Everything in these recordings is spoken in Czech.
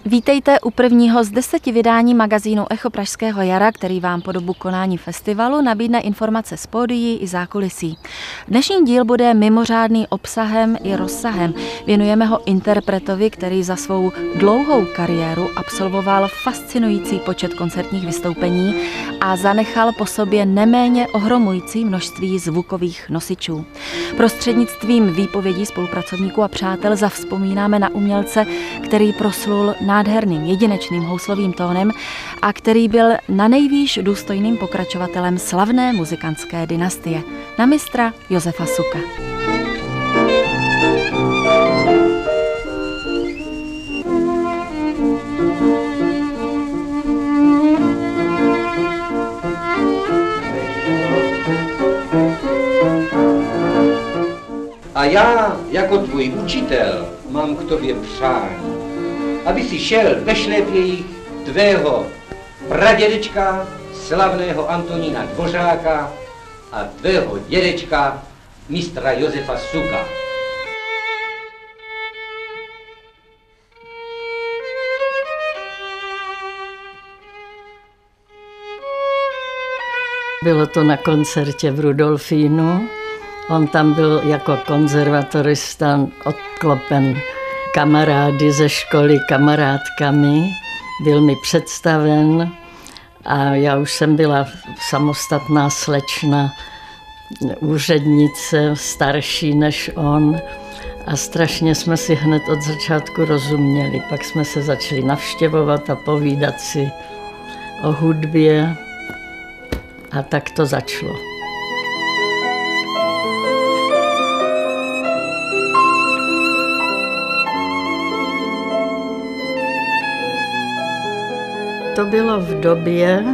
Vítejte u prvního z 10 vydání magazínu Echo Pražského jara, který vám po dobu konání festivalu nabídne informace z pódií i zákulisí. Dnešní díl bude mimořádný obsahem i rozsahem. Věnujeme ho interpretovi, který za svou dlouhou kariéru absolvoval fascinující počet koncertních vystoupení a zanechal po sobě neméně ohromující množství zvukových nosičů. Prostřednictvím výpovědí spolupracovníků a přátel zavzpomínáme na umělce, který proslul nádherným jedinečným houslovým tónem a který byl nanejvýš důstojným pokračovatelem slavné muzikantské dynastie, na mistra Josefa Suka. A já, jako tvůj učitel, mám k tobě přání, aby si šel ve šlépějích tvého pradědečka, slavného Antonína Dvořáka a tvého dědečka, mistra Josefa Suka. Bylo to na koncertě v Rudolfínu. On tam byl jako konzervatorista obklopen kamarády ze školy, kamarádkami. Byl mi představen a já už jsem byla samostatná slečna, úřednice, starší než on. A strašně jsme si hned od začátku rozuměli. Pak jsme se začali navštěvovat a povídat si o hudbě. A tak to začalo. To bylo v době,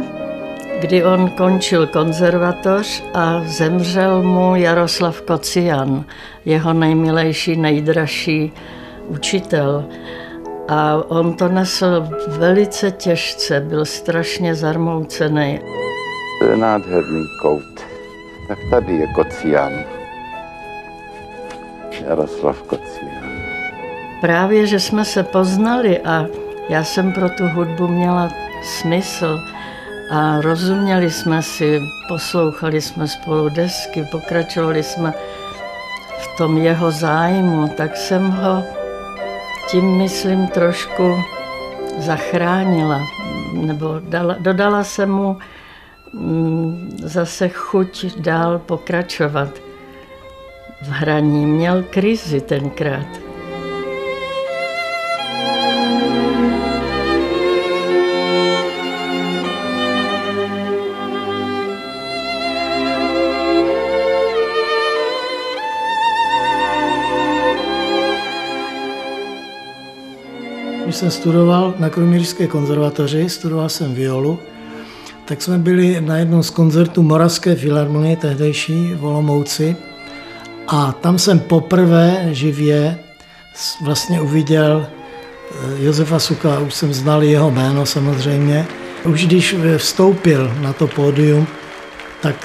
kdy on končil konzervatoř a zemřel mu Jaroslav Kocian, jeho nejmilejší, nejdražší učitel. A on to nesl velice těžce, byl strašně zarmoucený. To je nádherný kout. Tak tady je Kocian. Jaroslav Kocian. Právě, že jsme se poznali a já jsem pro tu hudbu měla smysl a rozuměli jsme si, poslouchali jsme spolu desky, pokračovali jsme v tom jeho zájmu, tak jsem ho tím, myslím, trošku zachránila, nebo dodala jsem mu zase chuť dál pokračovat v hraní. Měl krizi tenkrát. Když jsem studoval na Kroměřížské konzervatoři, studoval jsem violu, tak jsme byli na jednom z koncertů Moravské filharmonie, tehdejší v Olomouci, a tam jsem poprvé živě vlastně uviděl Josefa Suka, už jsem znal jeho jméno samozřejmě. Už když vstoupil na to pódium, tak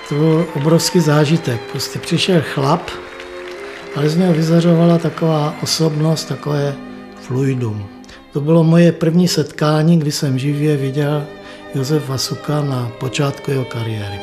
to byl obrovský zážitek. Prostě přišel chlap, ale z něho vyzařovala taková osobnost, takové fluidum. To bylo moje první setkání, kdy jsem živě viděl Josefa Suka na počátku jeho kariéry.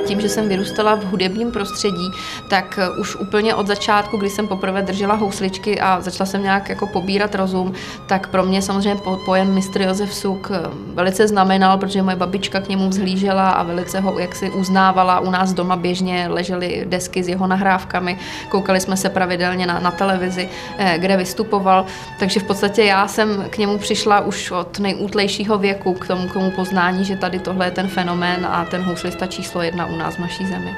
Tím, že jsem vyrůstala v hudebním prostředí, tak už úplně od začátku, kdy jsem poprvé držela housličky a začala jsem nějak jako pobírat rozum, tak pro mě samozřejmě pojem mistr Josef Suk velice znamenal, protože moje babička k němu vzhlížela a velice ho jaksi uznávala. U nás doma běžně ležely desky s jeho nahrávkami, koukali jsme se pravidelně na televizi, kde vystupoval, takže v podstatě já jsem k němu přišla už od nejútlejšího věku k tomu poznání, že tady tohle je ten fenomén a ten houslista číslo 1 u nás v naší zemi.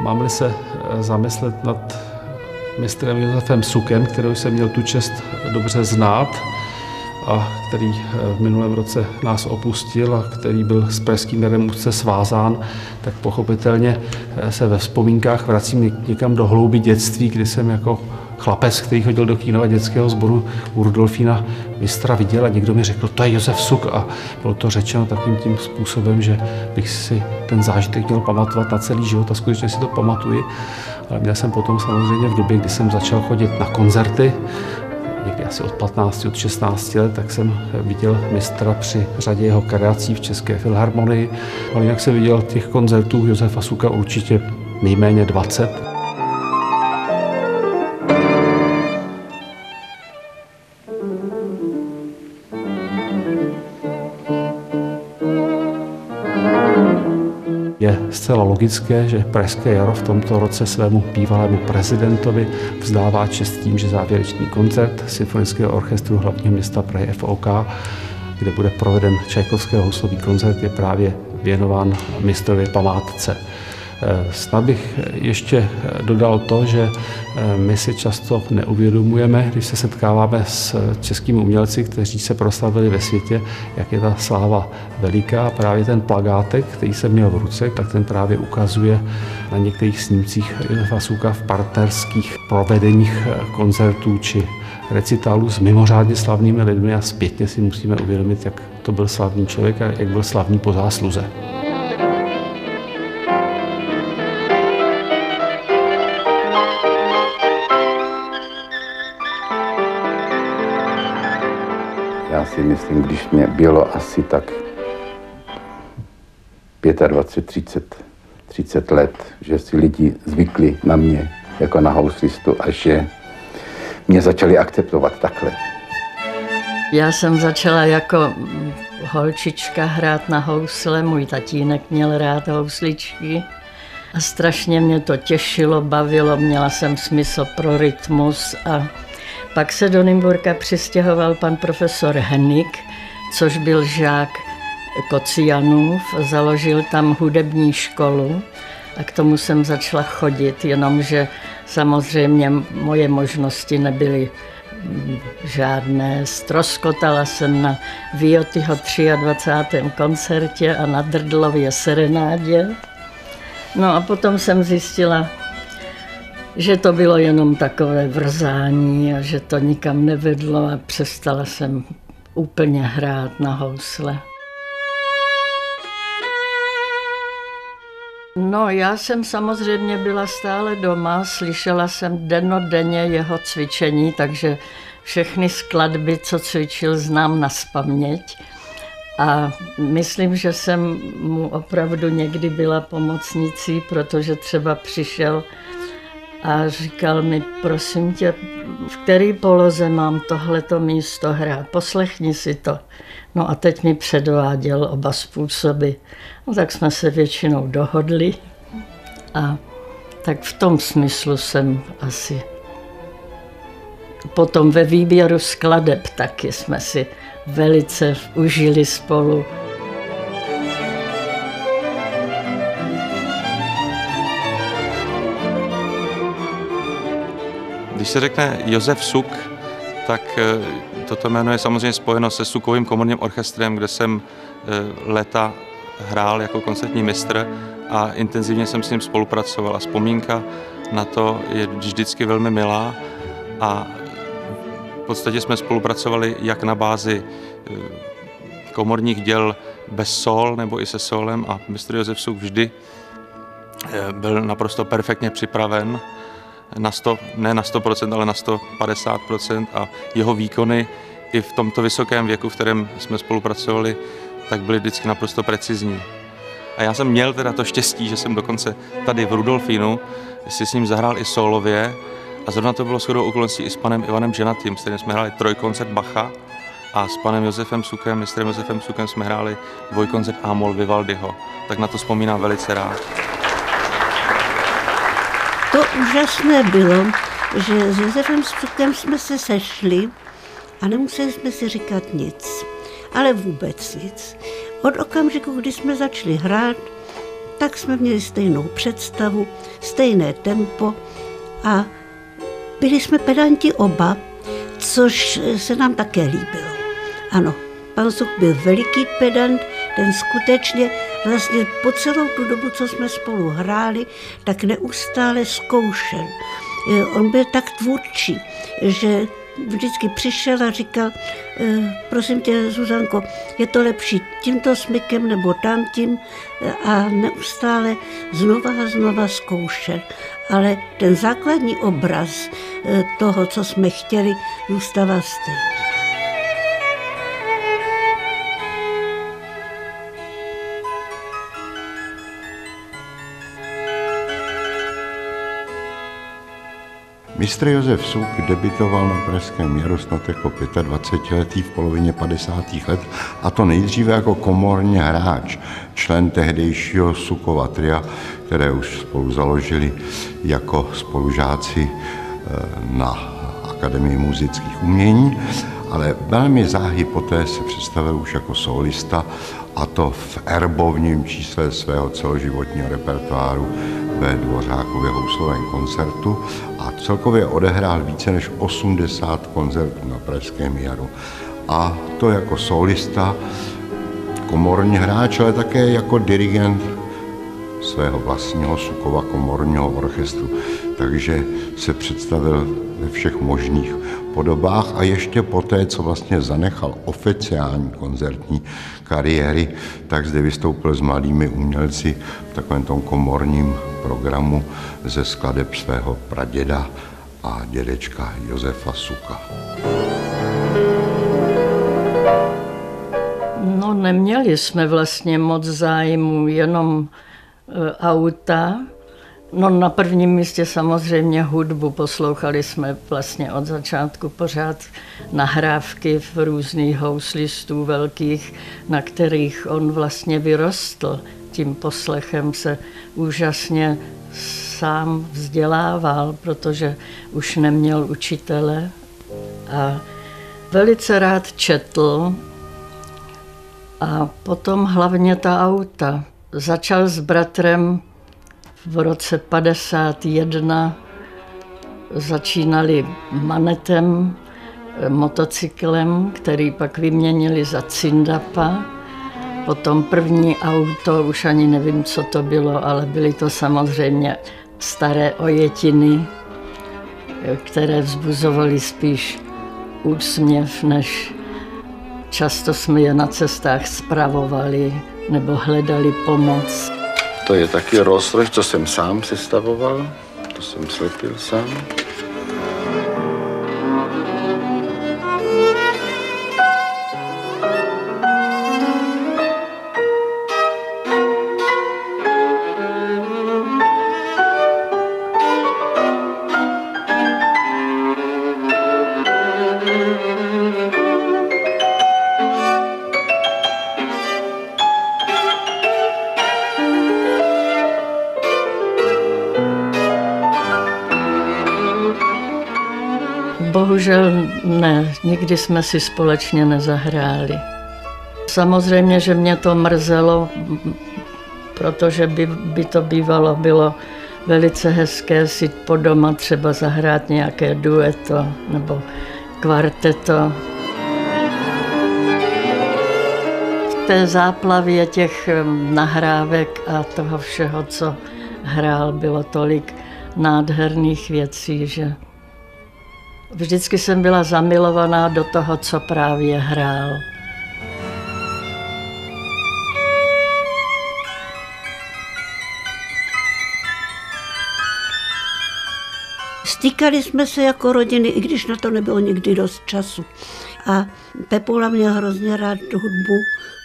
Mám-li se zamyslet nad mistrem Josefem Sukem, kterého jsem měl tu čest dobře znát a který v minulém roce nás opustil a který byl s Pražským jarem úzce svázán, tak pochopitelně se ve vzpomínkách vracím někam do hloubi dětství, kdy jsem jako chlapec, který chodil do Kínova dětského sboru u Rudolfína mistra viděl a někdo mi řekl, to je Josef Suk, a bylo to řečeno takovým tím způsobem, že bych si ten zážitek měl pamatovat na celý život a skutečně si to pamatuji. Ale měl jsem potom samozřejmě v době, kdy jsem začal chodit na koncerty, někdy asi od 15, od 16 let, tak jsem viděl mistra při řadě jeho kreací v České filharmonii. Ale jinak jsem viděl těch koncertů Josefa Suka určitě nejméně 20. Je zcela logické, že Pražské jaro v tomto roce svému bývalému prezidentovi vzdává čest tím, že závěrečný koncert Symfonického orchestru hlavního města Prahy FOK, kde bude proveden Čajkovského houslový koncert, je právě věnován mistrově památce. Snad bych ještě dodal to, že my si často neuvědomujeme, když se setkáváme s českými umělci, kteří se proslavili ve světě, jak je ta sláva veliká. Právě ten plakátek, který jsem měl v ruce, tak ten právě ukazuje na některých snímcích Josefa Suka v partnerských provedeních koncertů či recitálů s mimořádně slavnými lidmi a zpětně si musíme uvědomit, jak to byl slavný člověk a jak byl slavný po zásluze. Já si myslím, když mě bylo asi tak 25, 30 let, že si lidi zvykli na mě jako na houslistu a že mě začali akceptovat takhle. Já jsem začala jako holčička hrát na housle, můj tatínek měl rád housličky a strašně mě to těšilo, bavilo, měla jsem smysl pro rytmus a pak se do Nymburka přistěhoval pan profesor Hennig, což byl žák Kocianův, založil tam hudební školu a k tomu jsem začala chodit, jenomže samozřejmě moje možnosti nebyly žádné. Ztroskotala jsem na Viotyho 23. koncertě a na Drdlově serenádě. No a potom jsem zjistila, že to bylo jenom takové vrzání a že to nikam nevedlo a přestala jsem úplně hrát na housle. No, já jsem samozřejmě byla stále doma, slyšela jsem dennodenně jeho cvičení, takže všechny skladby, co cvičil, znám nazpaměť. A myslím, že jsem mu opravdu někdy byla pomocnicí, protože třeba přišel a říkal mi, prosím tě, v který poloze mám tohleto místo hrát, poslechni si to. No a teď mi předváděl oba způsoby. No tak jsme se většinou dohodli a tak v tom smyslu jsem asi. Potom ve výběru skladeb taky jsme si velice užili spolu. Když se řekne Josef Suk, tak toto jméno je samozřejmě spojeno se Sukovým komorním orchestrem, kde jsem léta hrál jako koncertní mistr a intenzivně jsem s ním spolupracoval. A vzpomínka na to je vždycky velmi milá a v podstatě jsme spolupracovali jak na bázi komorních děl bez sol nebo i se solem a mistr Josef Suk vždy byl naprosto perfektně připraven. Ne na 100%, ale na 150% a jeho výkony i v tomto vysokém věku, v kterém jsme spolupracovali, tak byly vždycky naprosto precizní. A já jsem měl teda to štěstí, že jsem dokonce tady v Rudolfínu si s ním zahrál i sólově a zrovna to bylo shodou okolností i s panem Ivanem Ženatým, s kterým jsme hráli trojkoncert Bacha a s panem Josefem Sukem, mistrem Josefem Sukem jsme hráli dvojkoncert A-moll Vivaldiho. Tak na to vzpomínám velice rád. To úžasné bylo, že s Josefem Sukem jsme se sešli a nemuseli jsme si říkat nic, ale vůbec nic. Od okamžiku, kdy jsme začali hrát, tak jsme měli stejnou představu, stejné tempo a byli jsme pedanti oba, což se nám také líbilo. Ano, pan Suk byl veliký pedant, ten skutečně vlastně po celou tu dobu, co jsme spolu hráli, tak neustále zkoušel. On byl tak tvůrčí, že vždycky přišel a říkal, prosím tě, Zuzanko, je to lepší tímto smykem nebo tamtím, a neustále znova zkoušel. Ale ten základní obraz toho, co jsme chtěli, zůstává stejný. Mistr Josef Suk debitoval na Pražském jaru snad jako 25letý v polovině 50. let, a to nejdříve jako komorní hráč, člen tehdejšího Sukova tria, které už spolu založili jako spolužáci na Akademii múzických umění, ale velmi záhy poté se představil už jako solista, a to v erbovním čísle svého celoživotního repertoáru ve Dvořákově houslovém koncertu a celkově odehrál více než 80 koncertů na Pražském jaru. A to jako solista, komorní hráč, ale také jako dirigent svého vlastního Sukova komorního orchestru. Takže se představil ve všech možných podobách a ještě poté, co vlastně zanechal oficiální koncertní kariéry, tak zde vystoupil s mladými umělci v takovém tom komorním programu ze skladeb svého praděda a dědečka Josefa Suka. No, neměli jsme vlastně moc zájmu, jenom auta. No, na prvním místě samozřejmě hudbu. Poslouchali jsme vlastně od začátku pořád nahrávky v různých houslistů velkých, na kterých on vlastně vyrostl. Tím poslechem se úžasně sám vzdělával, protože už neměl učitele a velice rád četl. A potom hlavně ta auta. Začal s bratrem v roce 51, začínali manetem, motocyklem, který pak vyměnili za Cindapa. Potom první auto, už ani nevím, co to bylo, ale byly to samozřejmě staré ojetiny, které vzbuzovaly spíš úsměv, než často jsme je na cestách spravovali nebo hledali pomoc. To je taky Rolls Royce, co jsem sám sestavoval, to jsem slepil sám. Bohužel ne, nikdy jsme si společně nezahráli. Samozřejmě, že mě to mrzelo, protože by to bylo velice hezké si po doma třeba zahrát nějaké dueto nebo kvarteto. V té záplavě těch nahrávek a toho všeho, co hrál, bylo tolik nádherných věcí, že vždycky jsem byla zamilovaná do toho, co právě hrál. Stýkali jsme se jako rodiny, i když na to nebylo nikdy dost času. A Pepula měl hrozně rád hudbu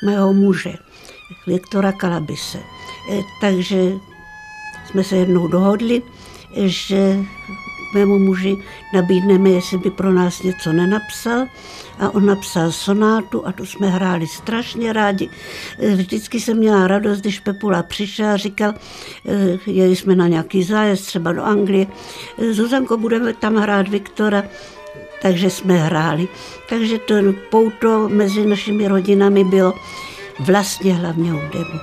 mého muže, Viktora Kalabise. Takže jsme se jednou dohodli, že mému muži nabídneme, jestli by pro nás něco nenapsal. A on napsal sonátu a tu jsme hráli strašně rádi. Vždycky jsem měla radost, když Pepula přišel a říkal, jeli jsme na nějaký zájezd, třeba do Anglie, Zuzanko, budeme tam hrát Viktora, takže jsme hráli. Takže to pouto mezi našimi rodinami bylo vlastně hlavně hudební.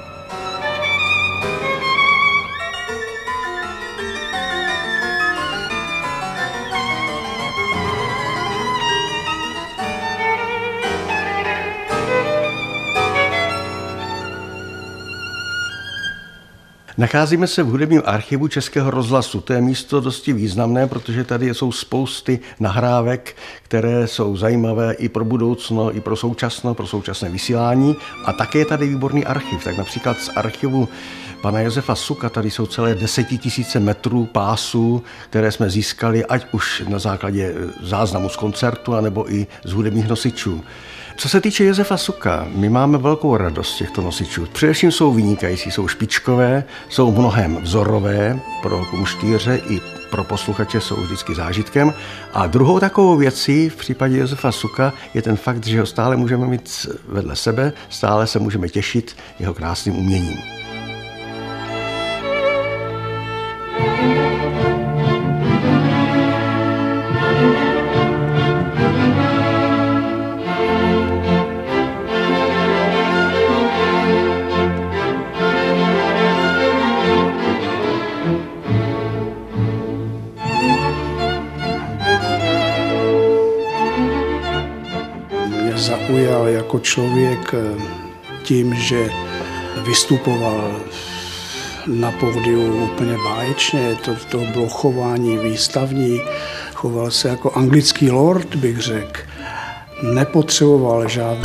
Nacházíme se v hudebním archivu Českého rozhlasu. To je místo dosti významné, protože tady jsou spousty nahrávek, které jsou zajímavé i pro budoucno, i pro současné vysílání. A také je tady výborný archiv. Tak například z archivu pana Josefa Suka tady jsou celé 10 000 metrů pásů, které jsme získali ať už na základě záznamu z koncertu, anebo i z hudebních nosičů. Co se týče Josefa Suka, my máme velkou radost těchto nosičů. Především jsou vynikající, jsou špičkové, jsou mnohem vzorové pro kumštýře i pro posluchače jsou vždycky zážitkem. A druhou takovou věcí v případě Josefa Suka je ten fakt, že ho stále můžeme mít vedle sebe, stále se můžeme těšit jeho krásným uměním. Zaujal jako člověk tím, že vystupoval na pódiu úplně báječně, to bylo chování výstavní, choval se jako anglický lord, bych řekl. Nepotřeboval žádné